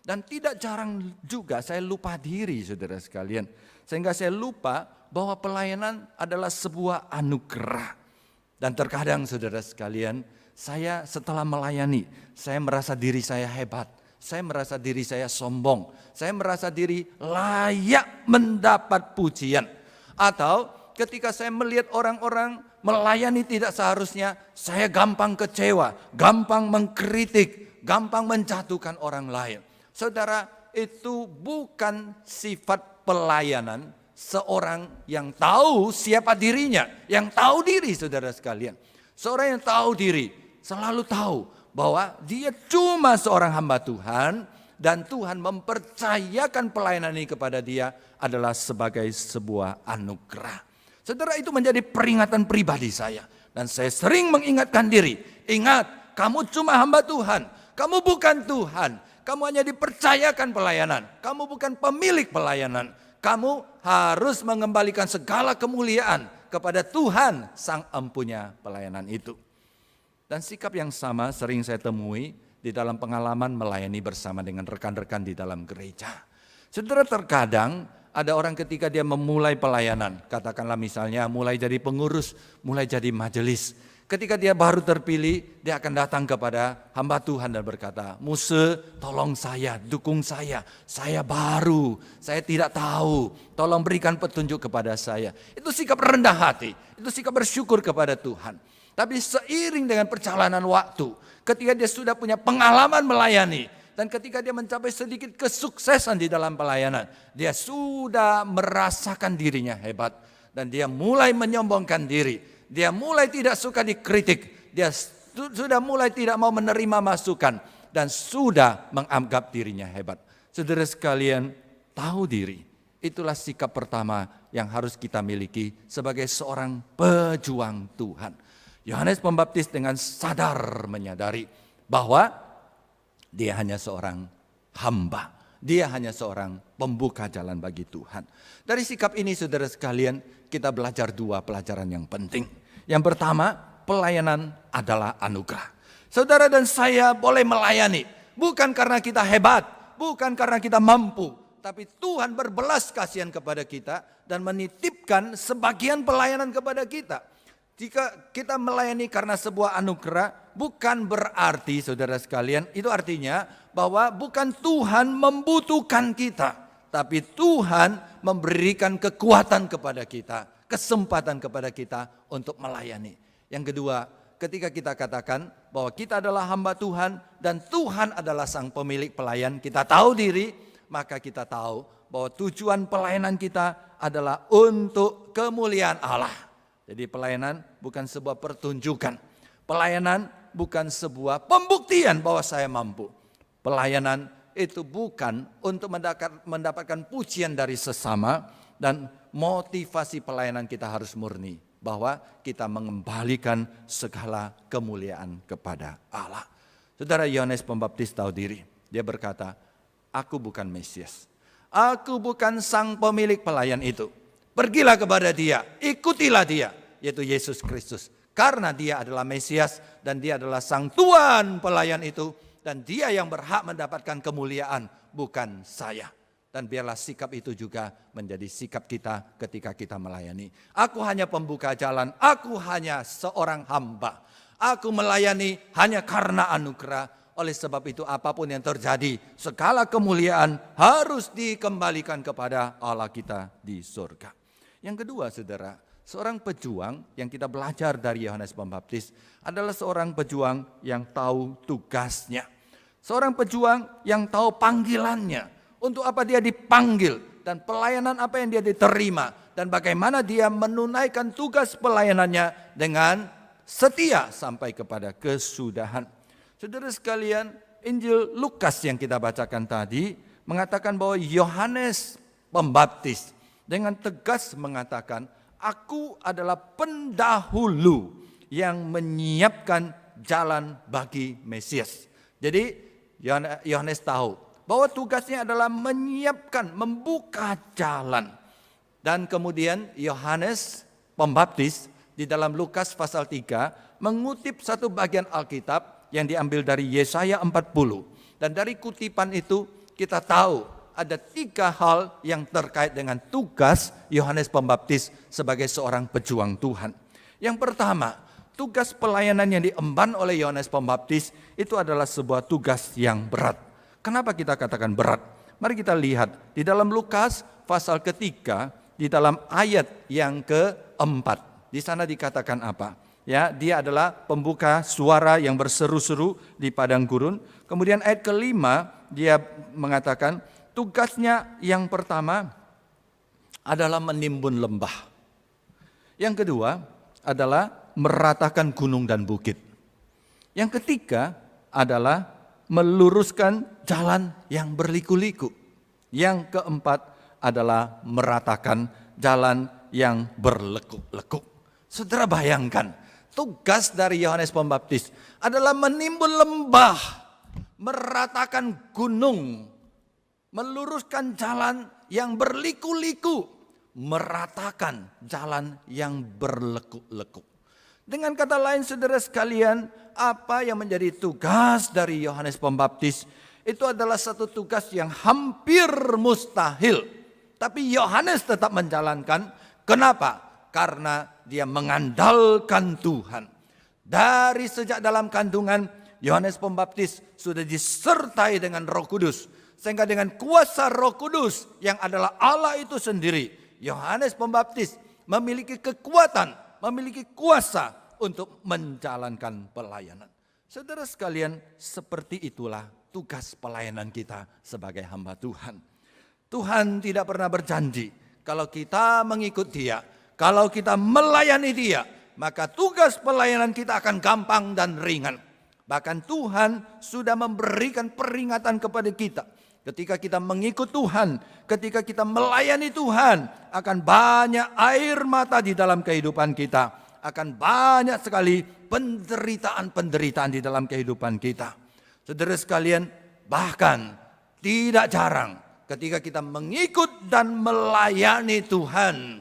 Dan tidak jarang juga saya lupa diri, saudara sekalian. Sehingga saya lupa bahwa pelayanan adalah sebuah anugerah. Dan terkadang saudara sekalian, saya setelah melayani, saya merasa diri saya hebat. Saya merasa diri saya sombong. Saya merasa diri layak mendapat pujian. Atau ketika saya melihat orang-orang melayani tidak seharusnya, saya gampang kecewa, gampang mengkritik, gampang menjatuhkan orang lain. Saudara, itu bukan sifat pelayanan seorang yang tahu siapa dirinya, yang tahu diri, saudara sekalian. Seorang yang tahu diri selalu tahu bahwa dia cuma seorang hamba Tuhan dan Tuhan mempercayakan pelayanan ini kepada dia adalah sebagai sebuah anugerah. Saudara, itu menjadi peringatan pribadi saya. Dan saya sering mengingatkan diri, ingat, kamu cuma hamba Tuhan, kamu bukan Tuhan, kamu hanya dipercayakan pelayanan, kamu bukan pemilik pelayanan. Kamu harus mengembalikan segala kemuliaan kepada Tuhan Sang Empunya pelayanan itu. Dan sikap yang sama sering saya temui di dalam pengalaman melayani bersama dengan rekan-rekan di dalam gereja. Saudara, terkadang ada orang ketika dia memulai pelayanan, katakanlah misalnya mulai jadi pengurus, mulai jadi majelis. Ketika dia baru terpilih, dia akan datang kepada hamba Tuhan dan berkata, Muse, tolong saya, dukung saya baru, saya tidak tahu, tolong berikan petunjuk kepada saya. Itu sikap rendah hati, itu sikap bersyukur kepada Tuhan. Tapi seiring dengan perjalanan waktu, ketika dia sudah punya pengalaman melayani, dan ketika dia mencapai sedikit kesuksesan di dalam pelayanan, dia sudah merasakan dirinya hebat. Dan dia mulai menyombongkan diri, dia mulai tidak suka dikritik, Dia sudah mulai tidak mau menerima masukan dan sudah menganggap dirinya hebat. Saudara sekalian, tahu diri. Itulah sikap pertama yang harus kita miliki sebagai seorang pejuang Tuhan. Yohanes Pembaptis dengan sadar menyadari bahwa dia hanya seorang hamba. Dia hanya seorang pembuka jalan bagi Tuhan. Dari sikap ini saudara sekalian, kita belajar dua pelajaran yang penting. Yang pertama, pelayanan adalah anugerah. Saudara dan saya boleh melayani, bukan karena kita hebat, bukan karena kita mampu, tapi Tuhan berbelas kasihan kepada kita dan menitipkan sebagian pelayanan kepada kita. Jika kita melayani karena sebuah anugerah, bukan berarti saudara sekalian, itu artinya bahwa bukan Tuhan membutuhkan kita, tapi Tuhan memberikan kekuatan kepada kita, kesempatan kepada kita untuk melayani. Yang kedua, ketika kita katakan bahwa kita adalah hamba Tuhan dan Tuhan adalah sang pemilik pelayan, kita tahu diri, maka kita tahu bahwa tujuan pelayanan kita adalah untuk kemuliaan Allah. Jadi pelayanan bukan sebuah pertunjukan. Pelayanan bukan sebuah pembuktian bahwa saya mampu. Pelayanan itu bukan untuk mendapatkan pujian dari sesama, dan motivasi pelayanan kita harus murni. Bahwa kita mengembalikan segala kemuliaan kepada Allah. Saudara, Yohanes Pembaptis tahu diri. Dia berkata, aku bukan Mesias. Aku bukan sang pemilik pelayan itu. Pergilah kepada dia, ikutilah dia, yaitu Yesus Kristus. Karena dia adalah Mesias dan dia adalah sang Tuhan pelayan itu. Dan dia yang berhak mendapatkan kemuliaan, bukan saya. Dan biarlah sikap itu juga menjadi sikap kita ketika kita melayani. Aku hanya pembuka jalan, aku hanya seorang hamba. Aku melayani hanya karena anugerah. Oleh sebab itu apapun yang terjadi, segala kemuliaan harus dikembalikan kepada Allah kita di surga. Yang kedua saudara, seorang pejuang yang kita belajar dari Yohanes Pembaptis adalah seorang pejuang yang tahu tugasnya. Seorang pejuang yang tahu panggilannya. Untuk apa dia dipanggil dan pelayanan apa yang dia diterima dan bagaimana dia menunaikan tugas pelayanannya dengan setia sampai kepada kesudahan. Saudara sekalian, Injil Lukas yang kita bacakan tadi mengatakan bahwa Yohanes Pembaptis dengan tegas mengatakan, aku adalah pendahulu yang menyiapkan jalan bagi Mesias. Jadi Yohanes tahu bahwa tugasnya adalah menyiapkan, membuka jalan. Dan kemudian Yohanes Pembaptis di dalam Lukas pasal 3 mengutip satu bagian Alkitab yang diambil dari Yesaya 40. Dan dari kutipan itu kita tahu ada 3 hal yang terkait dengan tugas Yohanes Pembaptis sebagai seorang pejuang Tuhan. Yang pertama, tugas pelayanan yang diemban oleh Yohanes Pembaptis itu adalah sebuah tugas yang berat. Kenapa kita katakan berat? Mari kita lihat di dalam Lukas pasal ketiga di dalam ayat yang keempat. Di sana dikatakan apa? Ya, dia adalah pembuka suara yang berseru-seru di padang gurun. Kemudian ayat kelima dia mengatakan tugasnya yang pertama adalah menimbun lembah. Yang kedua adalah meratakan gunung dan bukit. Yang ketiga adalah meluruskan jalan yang berliku-liku. Yang keempat adalah meratakan jalan yang berlekuk-lekuk. Saudara bayangkan, tugas dari Yohanes Pembaptis adalah menimbun lembah, meratakan gunung, meluruskan jalan yang berliku-liku, meratakan jalan yang berlekuk-lekuk. Dengan kata lain saudara sekalian, apa yang menjadi tugas dari Yohanes Pembaptis itu adalah satu tugas yang hampir mustahil. Tapi Yohanes tetap menjalankan. Kenapa? Karena dia mengandalkan Tuhan. Dari sejak dalam kandungan, Yohanes Pembaptis sudah disertai dengan Roh Kudus. Sehingga dengan kuasa Roh Kudus yang adalah Allah itu sendiri, Yohanes Pembaptis memiliki kekuatan, memiliki kuasa untuk menjalankan pelayanan. Saudara sekalian, seperti itulah tugas pelayanan kita sebagai hamba Tuhan. Tuhan tidak pernah berjanji kalau kita mengikut Dia, kalau kita melayani Dia, maka tugas pelayanan kita akan gampang dan ringan. Bahkan Tuhan sudah memberikan peringatan kepada kita. Ketika kita mengikut Tuhan, ketika kita melayani Tuhan, akan banyak air mata di dalam kehidupan kita. Akan banyak sekali penderitaan-penderitaan di dalam kehidupan kita. Saudara sekalian, bahkan tidak jarang ketika kita mengikut dan melayani Tuhan,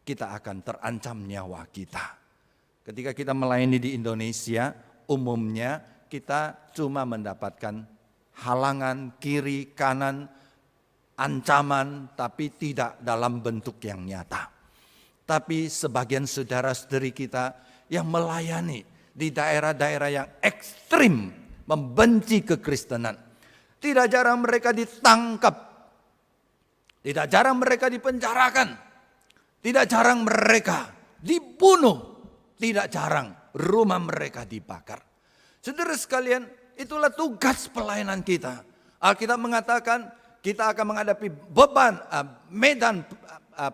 kita akan terancam nyawa kita. Ketika kita melayani di Indonesia, umumnya kita cuma mendapatkan halangan kiri kanan, ancaman, tapi tidak dalam bentuk yang nyata. Tapi sebagian saudara-saudari kita yang melayani di daerah-daerah yang ekstrim membenci kekristenan, tidak jarang mereka ditangkap, tidak jarang mereka dipenjarakan, tidak jarang mereka dibunuh, tidak jarang rumah mereka dibakar. Saudara sekalian, itulah tugas pelayanan kita. Alkitab mengatakan kita akan menghadapi beban, medan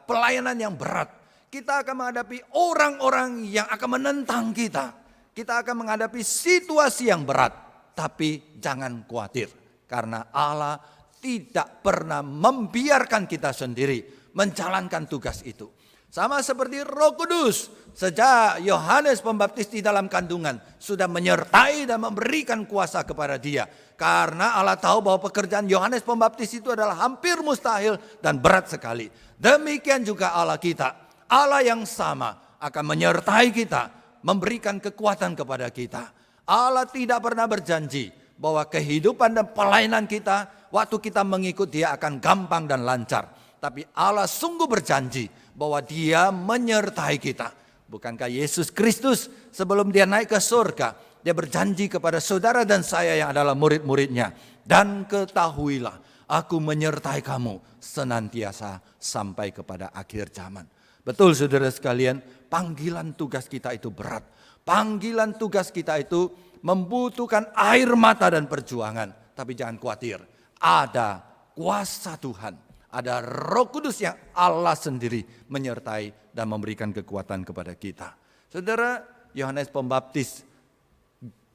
pelayanan yang berat. Kita akan menghadapi orang-orang yang akan menentang kita. Kita akan menghadapi situasi yang berat. Tapi jangan khawatir, karena Allah tidak pernah membiarkan kita sendiri menjalankan tugas itu. Sama seperti Roh Kudus, sejak Yohanes Pembaptis di dalam kandungan sudah menyertai dan memberikan kuasa kepada dia. Karena Allah tahu bahwa pekerjaan Yohanes Pembaptis itu adalah hampir mustahil dan berat sekali. Demikian juga Allah kita, Allah yang sama akan menyertai kita, memberikan kekuatan kepada kita. Allah tidak pernah berjanji bahwa kehidupan dan pelayanan kita, waktu kita mengikut dia akan gampang dan lancar. Tapi Allah sungguh berjanji bahwa dia menyertai kita. Bukankah Yesus Kristus sebelum dia naik ke surga, dia berjanji kepada saudara dan saya yang adalah murid-muridnya. Dan ketahuilah, aku menyertai kamu senantiasa sampai kepada akhir zaman. Betul saudara sekalian, panggilan tugas kita itu berat. Panggilan tugas kita itu membutuhkan air mata dan perjuangan. Tapi jangan khawatir, ada kuasa Tuhan, ada Roh Kudus yang Allah sendiri menyertai dan memberikan kekuatan kepada kita. Saudara, Yohanes Pembaptis,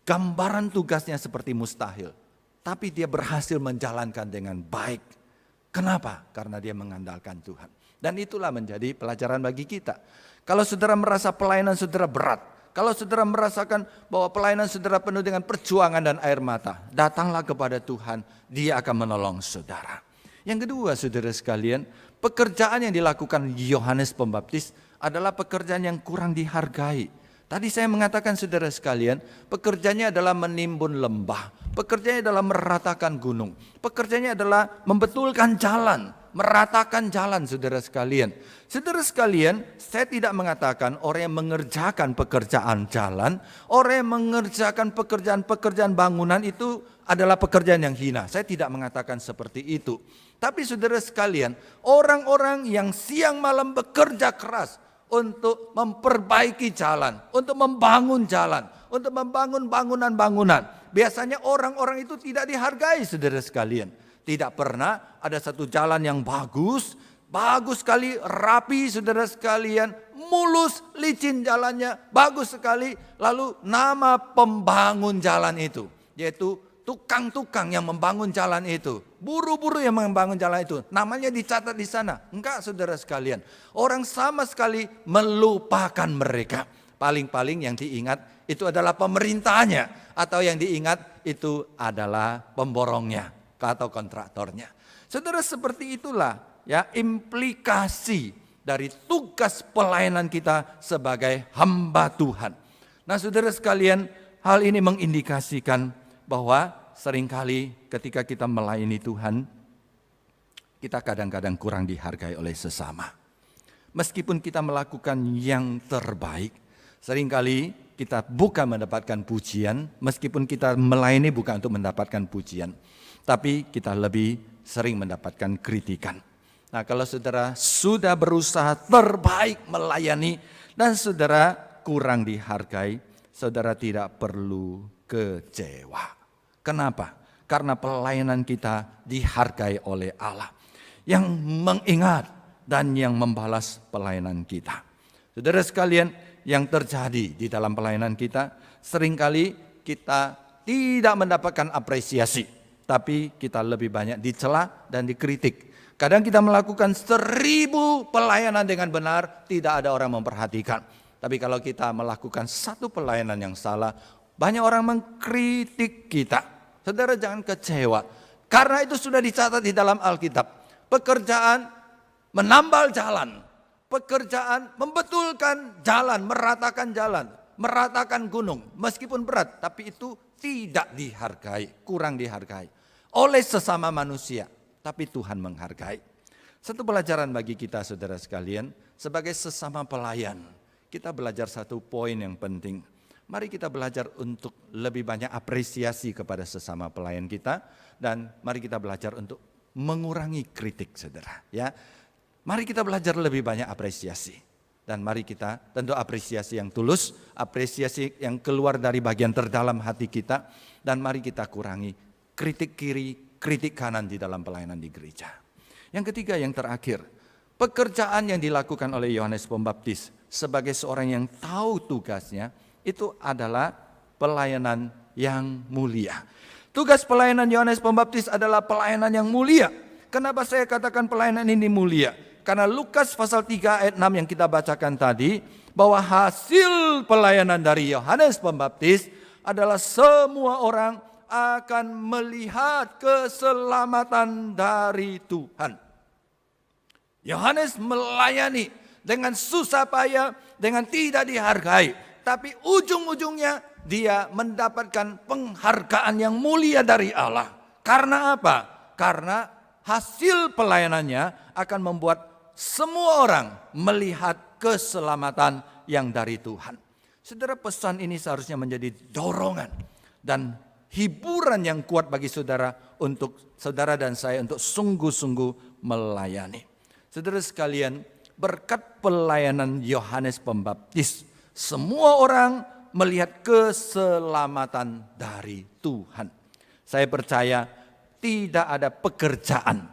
gambaran tugasnya seperti mustahil, tapi dia berhasil menjalankan dengan baik. Kenapa? Karena dia mengandalkan Tuhan. Dan itulah menjadi pelajaran bagi kita. Kalau saudara merasa pelayanan saudara berat, kalau saudara merasakan bahwa pelayanan saudara penuh dengan perjuangan dan air mata, datanglah kepada Tuhan, dia akan menolong saudara. Yang kedua saudara sekalian, pekerjaan yang dilakukan Yohanes Pembaptis adalah pekerjaan yang kurang dihargai. Tadi saya mengatakan saudara sekalian, pekerjaannya adalah menimbun lembah, pekerjaannya adalah meratakan gunung, pekerjaannya adalah membetulkan jalan, meratakan jalan saudara sekalian. Saudara sekalian, saya tidak mengatakan orang yang mengerjakan pekerjaan jalan, orang yang mengerjakan pekerjaan-pekerjaan bangunan itu adalah pekerjaan yang hina. Saya tidak mengatakan seperti itu. Tapi saudara sekalian, orang-orang yang siang malam bekerja keras untuk memperbaiki jalan, untuk membangun jalan, untuk membangun bangunan-bangunan. Biasanya orang-orang itu tidak dihargai saudara sekalian. Tidak pernah ada satu jalan yang bagus sekali, rapi saudara sekalian, mulus, licin jalannya, bagus sekali. Lalu nama pembangun jalan itu, yaitu tukang-tukang yang membangun jalan itu, buru-buru yang membangun jalan itu, namanya dicatat di sana. Enggak saudara sekalian, orang sama sekali melupakan mereka. Paling-paling yang diingat itu adalah pemerintahnya, atau yang diingat itu adalah pemborongnya atau kontraktornya. Saudara, seperti itulah ya implikasi dari tugas pelayanan kita sebagai hamba Tuhan. Nah saudara sekalian, hal ini mengindikasikan bahwa seringkali ketika kita melayani Tuhan, kita kadang-kadang kurang dihargai oleh sesama. Meskipun kita melakukan yang terbaik, seringkali kita bukan mendapatkan pujian, meskipun kita melayani bukan untuk mendapatkan pujian, tapi kita lebih sering mendapatkan kritikan. Nah, kalau saudara sudah berusaha terbaik melayani dan saudara kurang dihargai, saudara tidak perlu kecewa. Kenapa? Karena pelayanan kita dihargai oleh Allah yang mengingat dan yang membalas pelayanan kita. Saudara sekalian, yang terjadi di dalam pelayanan kita, seringkali kita tidak mendapatkan apresiasi, tapi kita lebih banyak dicela dan dikritik. Kadang kita melakukan 1000 pelayanan dengan benar, tidak ada orang memperhatikan. Tapi kalau kita melakukan satu pelayanan yang salah, banyak orang mengkritik kita. Saudara jangan kecewa, karena itu sudah dicatat di dalam Alkitab. Pekerjaan menambal jalan, pekerjaan membetulkan jalan, meratakan gunung. Meskipun berat, tapi itu tidak dihargai, kurang dihargai oleh sesama manusia. Tapi Tuhan menghargai. Satu pelajaran bagi kita saudara sekalian, sebagai sesama pelayan, kita belajar satu poin yang penting. Mari kita belajar untuk lebih banyak apresiasi kepada sesama pelayan kita, dan mari kita belajar untuk mengurangi kritik, saudara. Ya, mari kita belajar lebih banyak apresiasi, dan mari kita tentu apresiasi yang tulus, apresiasi yang keluar dari bagian terdalam hati kita, dan mari kita kurangi kritik kiri, kritik kanan di dalam pelayanan di gereja. Yang ketiga, yang terakhir, pekerjaan yang dilakukan oleh Yohanes Pembaptis sebagai seorang yang tahu tugasnya, itu adalah pelayanan yang mulia. Tugas pelayanan Yohanes Pembaptis adalah pelayanan yang mulia. Kenapa saya katakan pelayanan ini mulia? Karena Lukas pasal 3 ayat 6 yang kita bacakan tadi, bahwa hasil pelayanan dari Yohanes Pembaptis adalah semua orang akan melihat keselamatan dari Tuhan. Yohanes melayani dengan susah payah, dengan tidak dihargai. Tapi ujung-ujungnya dia mendapatkan penghargaan yang mulia dari Allah. Karena apa? Karena hasil pelayanannya akan membuat semua orang melihat keselamatan yang dari Tuhan. Saudara, pesan ini seharusnya menjadi dorongan dan hiburan yang kuat bagi saudara, untuk saudara dan saya untuk sungguh-sungguh melayani. Saudara sekalian, berkat pelayanan Yohanes Pembaptis, semua orang melihat keselamatan dari Tuhan. Saya percaya tidak ada pekerjaan,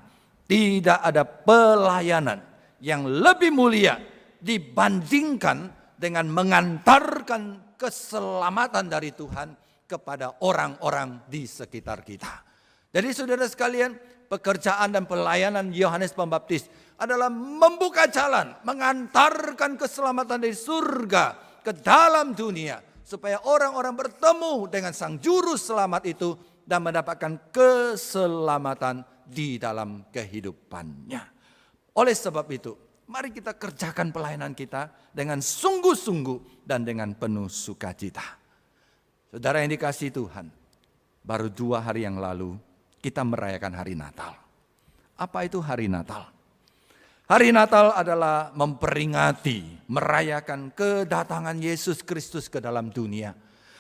tidak ada pelayanan yang lebih mulia dibandingkan dengan mengantarkan keselamatan dari Tuhan kepada orang-orang di sekitar kita. Jadi saudara sekalian, pekerjaan dan pelayanan Yohanes Pembaptis adalah membuka jalan, mengantarkan keselamatan dari surga ke dalam dunia, supaya orang-orang bertemu dengan Sang Juru Selamat itu dan mendapatkan keselamatan di dalam kehidupannya. Oleh sebab itu, mari kita kerjakan pelayanan kita dengan sungguh-sungguh dan dengan penuh sukacita. Saudara yang dikasihi Tuhan, baru 2 hari yang lalu kita merayakan hari Natal. Apa itu hari Natal? Hari Natal adalah memperingati, merayakan kedatangan Yesus Kristus ke dalam dunia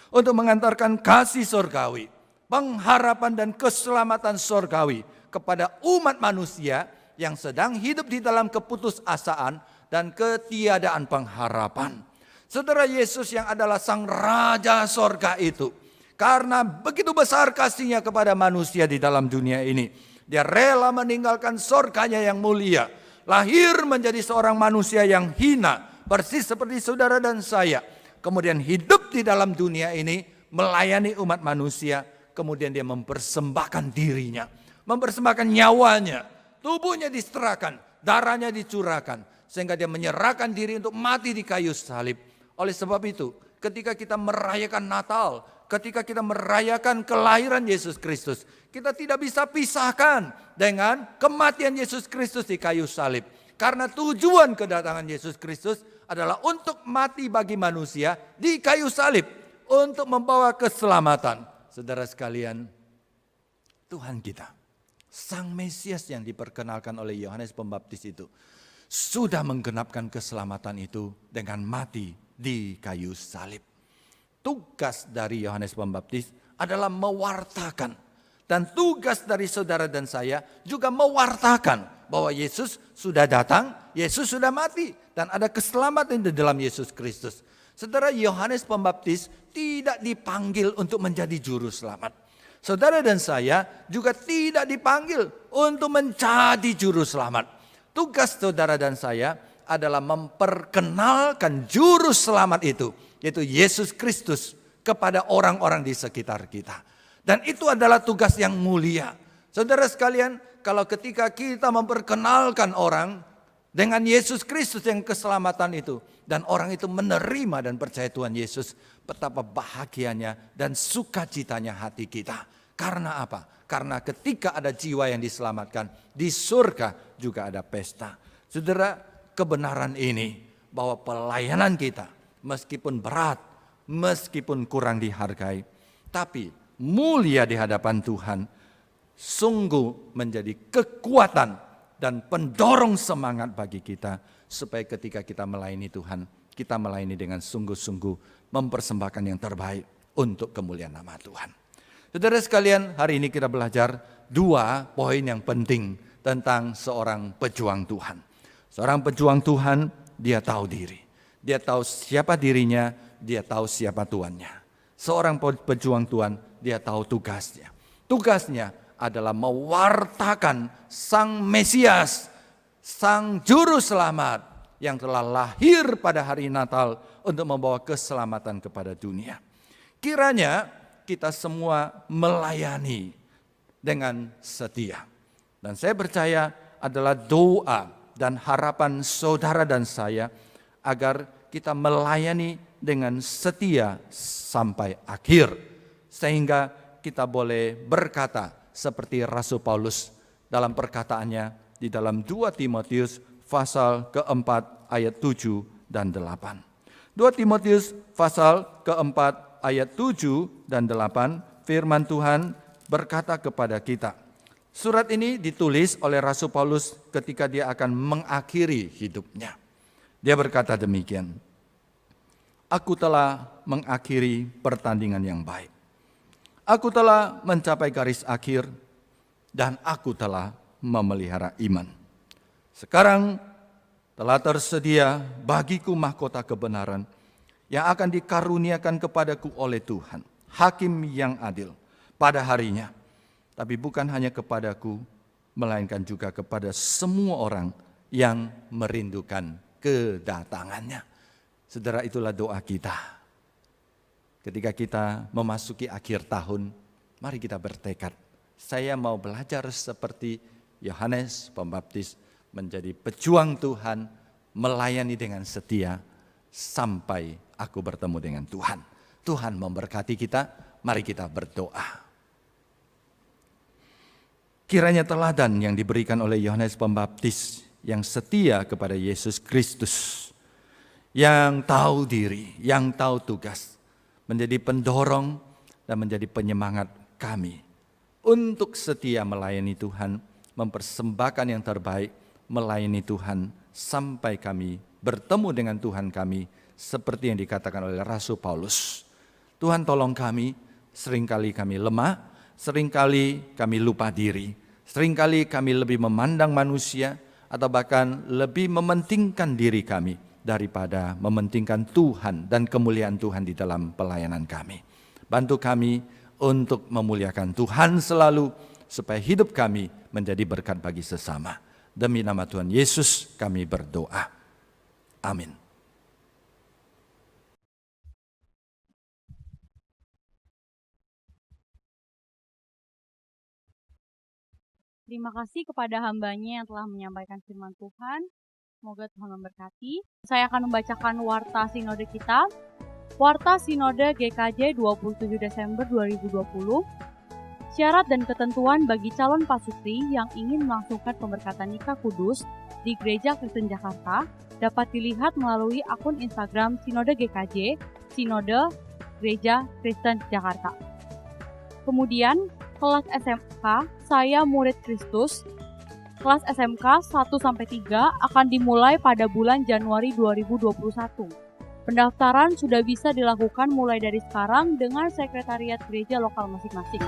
untuk mengantarkan kasih surgawi, pengharapan dan keselamatan surgawi kepada umat manusia yang sedang hidup di dalam keputusasaan dan ketiadaan pengharapan. Saudara, Yesus yang adalah Sang Raja Sorga itu, karena begitu besar kasihnya kepada manusia di dalam dunia ini, dia rela meninggalkan surganya yang mulia, lahir menjadi seorang manusia yang hina, persis seperti saudara dan saya. Kemudian hidup di dalam dunia ini, melayani umat manusia. Kemudian dia mempersembahkan dirinya, mempersembahkan nyawanya, tubuhnya diserahkan, darahnya dicurahkan, sehingga dia menyerahkan diri untuk mati di kayu salib. Oleh sebab itu, ketika kita merayakan Natal, ketika kita merayakan kelahiran Yesus Kristus, kita tidak bisa pisahkan dengan kematian Yesus Kristus di kayu salib. Karena tujuan kedatangan Yesus Kristus adalah untuk mati bagi manusia di kayu salib, untuk membawa keselamatan. Saudara sekalian, Tuhan kita, Sang Mesias yang diperkenalkan oleh Yohanes Pembaptis itu, sudah menggenapkan keselamatan itu dengan mati di kayu salib. Tugas dari Yohanes Pembaptis adalah mewartakan, dan tugas dari saudara dan saya juga mewartakan bahwa Yesus sudah datang, Yesus sudah mati, dan ada keselamatan di dalam Yesus Kristus. Saudara, Yohanes Pembaptis tidak dipanggil untuk menjadi juru selamat. Saudara dan saya juga tidak dipanggil untuk menjadi juru selamat. Tugas saudara dan saya adalah memperkenalkan juru selamat itu, yaitu Yesus Kristus, kepada orang-orang di sekitar kita. Dan itu adalah tugas yang mulia. Saudara sekalian, kalau ketika kita memperkenalkan orang dengan Yesus Kristus yang keselamatan itu, dan orang itu menerima dan percaya Tuhan Yesus, betapa bahagianya dan sukacitanya hati kita. Karena apa? Karena ketika ada jiwa yang diselamatkan, di surga juga ada pesta. Saudara, kebenaran ini bahwa pelayanan kita meskipun berat, meskipun kurang dihargai, tapi mulia di hadapan Tuhan, sungguh menjadi kekuatan dan pendorong semangat bagi kita, supaya ketika kita melayani Tuhan, kita melayani dengan sungguh-sungguh, mempersembahkan yang terbaik untuk kemuliaan nama Tuhan. Saudara sekalian, hari ini kita belajar 2 poin yang penting tentang seorang pejuang Tuhan. Seorang pejuang Tuhan, dia tahu diri. Dia tahu siapa dirinya, dia tahu siapa Tuannya. Seorang pejuang Tuhan, dia tahu tugasnya. Tugasnya adalah mewartakan Sang Mesias, Sang Juru Selamat yang telah lahir pada hari Natal untuk membawa keselamatan kepada dunia. Kiranya kita semua melayani dengan setia. Dan saya percaya adalah doa dan harapan saudara dan saya agar kita melayani dengan setia sampai akhir. Sehingga kita boleh berkata seperti Rasul Paulus dalam perkataannya di dalam 2 Timotius pasal keempat ayat 7 dan 8. 2 Timotius pasal keempat ayat 7 dan 8, firman Tuhan berkata kepada kita. Surat ini ditulis oleh Rasul Paulus ketika dia akan mengakhiri hidupnya. Dia berkata demikian, "Aku telah mengakhiri pertandingan yang baik. Aku telah mencapai garis akhir dan aku telah memelihara iman. Sekarang telah tersedia bagiku mahkota kebenaran yang akan dikaruniakan kepadaku oleh Tuhan, Hakim yang adil pada harinya. Tapi bukan hanya kepadaku, melainkan juga kepada semua orang yang merindukan kedatangannya." Saudara, itulah doa kita. Ketika kita memasuki akhir tahun, mari kita bertekad. Saya mau belajar seperti Yohanes Pembaptis, menjadi pejuang Tuhan, melayani dengan setia sampai aku bertemu dengan Tuhan. Tuhan memberkati kita, mari kita berdoa. Kiranya teladan yang diberikan oleh Yohanes Pembaptis yang setia kepada Yesus Kristus, yang tahu diri, yang tahu tugas, menjadi pendorong dan menjadi penyemangat kami untuk setia melayani Tuhan, mempersembahkan yang terbaik, melayani Tuhan sampai kami bertemu dengan Tuhan kami, seperti yang dikatakan oleh Rasul Paulus. Tuhan tolong kami, seringkali kami lemah, seringkali kami lupa diri, seringkali kami lebih memandang manusia atau bahkan lebih mementingkan diri kami daripada mementingkan Tuhan dan kemuliaan Tuhan di dalam pelayanan kami. Bantu kami untuk memuliakan Tuhan selalu, supaya hidup kami menjadi berkat bagi sesama. Demi nama Tuhan Yesus kami berdoa. Amin. Terima kasih kepada hambanya yang telah menyampaikan firman Tuhan. Semoga Tuhan memberkati. Saya akan membacakan warta sinode kita. Warta Sinode GKJ 27 Desember 2020. Syarat dan ketentuan bagi calon pasutri yang ingin melangsungkan pemberkatan nikah kudus di Gereja Kristen Jakarta dapat dilihat melalui akun Instagram Sinode GKJ, Sinode Gereja Kristen Jakarta. Kemudian, kelas SMK Saya Murid Kristus, kelas SMK 1-3 akan dimulai pada bulan Januari 2021. Pendaftaran sudah bisa dilakukan mulai dari sekarang dengan sekretariat gereja lokal masing-masing.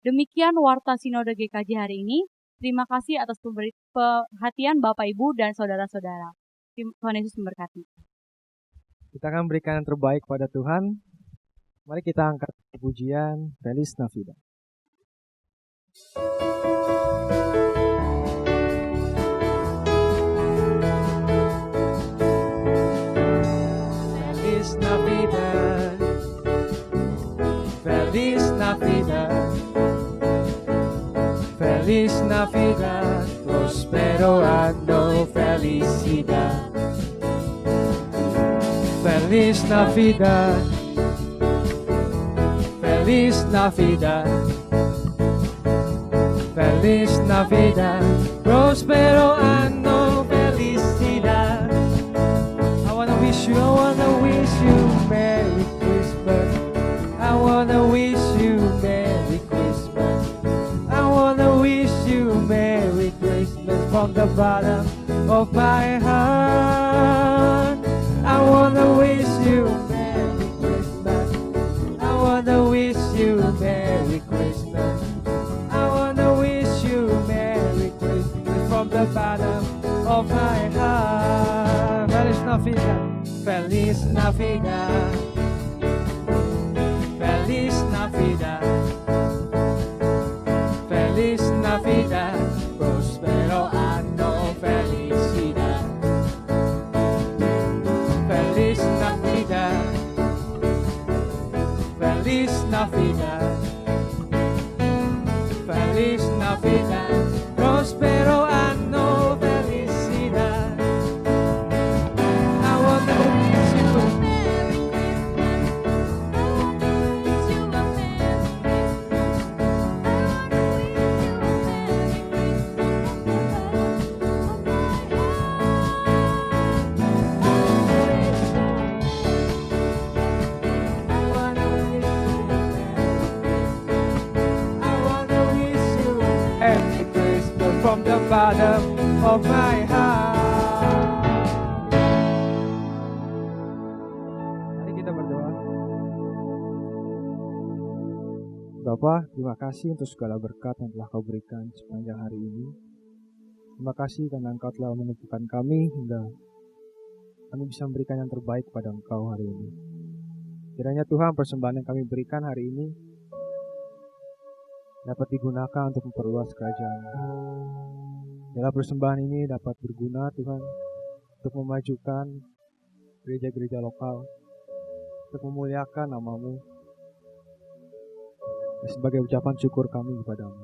Demikian warta Sinode GKJ hari ini. Terima kasih atas perhatian Bapak, Ibu, dan saudara-saudara. Tuhan Yesus memberkati. Kita akan berikan yang terbaik pada Tuhan. Mari kita angkat pujian Feliz Navidad. Feliz Navidad, Feliz Navidad, Feliz Navidad, prospero año, felicidad. Feliz Navidad, Feliz Navidad, Feliz Navidad, prospero año, felicidad. I wanna wish you Merry Christmas. I wanna wish you Merry Christmas. I wanna wish you Merry Christmas from the bottom of my heart. I wanna wish you Merry Christmas. I wanna wish you Merry Christmas. I wanna wish you Merry Christmas from the bottom of my heart. Feliz Navidad, Feliz Navidad, Feliz Navidad, Feliz Navidad, prospero año, felicidad. Feliz Navidad, Feliz Navidad, Feliz Navidad, prospero año, felicidad. I wanna wish you Merry Christmas from the bottom of my heart. Mari kita berdoa. Bapa, terima kasih untuk segala berkat yang telah Kau berikan sepanjang hari ini. Terima kasih karena Engkau telah menumpukan kami hingga kami bisa memberikan yang terbaik pada Engkau hari ini. Kiranya Tuhan, persembahan yang kami berikan hari ini dapat digunakan untuk memperluas kerajaan. Dalam persembahan ini dapat berguna Tuhan untuk memajukan gereja-gereja lokal, untuk memuliakan nama-Mu, dan sebagai ucapan syukur kami kepada-Mu.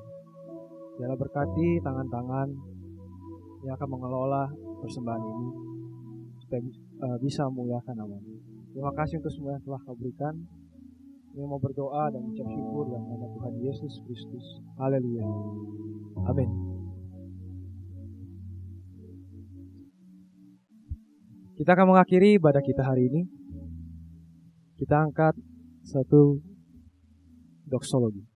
Biarlah berkati tangan-tangan yang akan mengelola persembahan ini, supaya bisa memuliakan nama-Mu. Terima kasih untuk semua yang telah Kau berikan. Kami mau berdoa dan mengucap syukur dalam nama Tuhan Yesus Kristus. Haleluya. Amin. Kita akan mengakhiri ibadah kita hari ini. Kita angkat satu doksologi.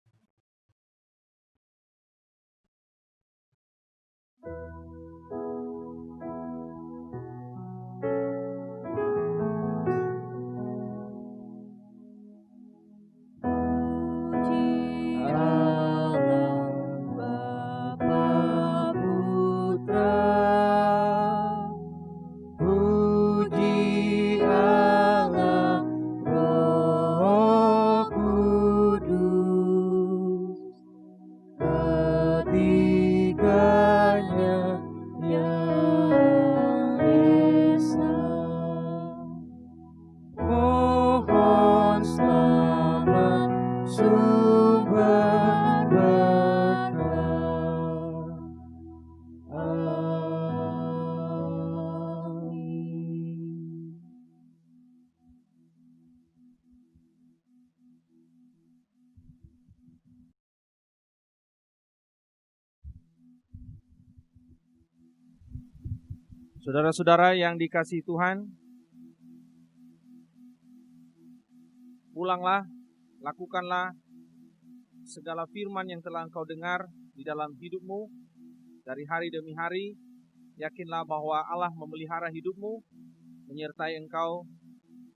Saudara-saudara yang dikasihi Tuhan, pulanglah, lakukanlah segala firman yang telah engkau dengar di dalam hidupmu dari hari demi hari. Yakinlah bahwa Allah memelihara hidupmu, menyertai engkau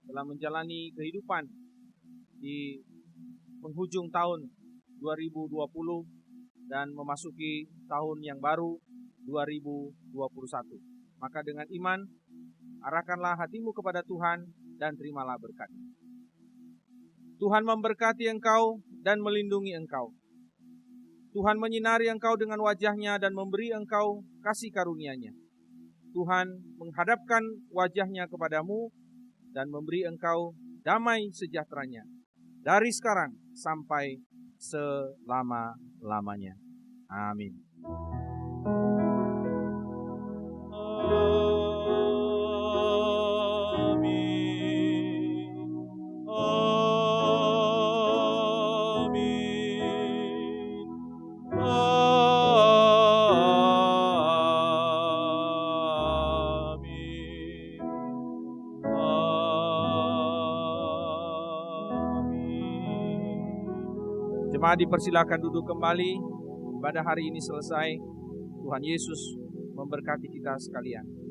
dalam menjalani kehidupan di penghujung tahun 2020 dan memasuki tahun yang baru 2021. Maka dengan iman, arahkanlah hatimu kepada Tuhan dan terimalah berkat-Nya. Tuhan memberkati engkau dan melindungi engkau. Tuhan menyinari engkau dengan wajah-Nya dan memberi engkau kasih karunia-Nya. Tuhan menghadapkan wajah-Nya kepadamu dan memberi engkau damai sejahtera-Nya dari sekarang sampai selama-lamanya. Amin. Jemaat dipersilakan duduk kembali. Ibadah hari ini selesai. Tuhan Yesus memberkati kita sekalian.